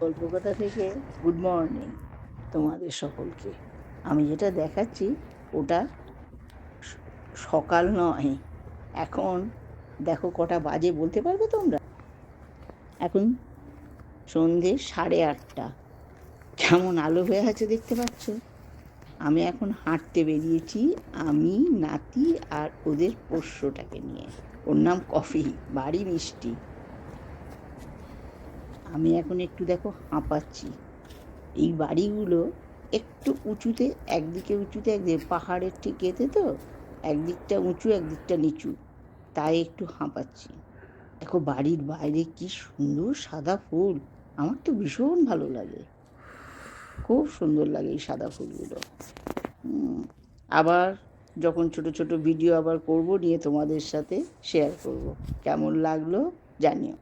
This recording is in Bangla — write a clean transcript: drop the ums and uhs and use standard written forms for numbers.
গল্পকথা থেকে গুড মর্নিং তোমাদের সকলকে। আমি যেটা দেখাচ্ছি ওটা সকাল নয়, এখন দেখো কটা বাজে বলতে পারবে তোমরা? এখন সন্ধে 8:30। কেমন আলো হয়ে আছে দেখতে পাচ্ছ? আমি এখন হাঁটতে বেরিয়েছি, আমি, নাতি আর ওদের পোষ্যটাকে নিয়ে। ওর নাম কফি, বাড়ি মিষ্টি। আমি এখন একটু দেখো হাঁপাচ্ছি। এই বাড়িগুলো একটু উঁচুতে, একদিকে উঁচুতে একদিকে পাহাড়ের ঠিক এতে, তো একদিকটা উঁচু একদিকটা নিচু, তাই একটু হাঁপাচ্ছি। দেখো বাড়ির বাইরে কি সুন্দর সাদা ফুল, আমার তো ভীষণ ভালো লাগে, খুব সুন্দর লাগে এই সাদা ফুলগুলো। আবার যখন ছোট ছোট ভিডিও আবার করব নিয়ে তোমাদের সাথে শেয়ার করব, কেমন লাগলো জানিও।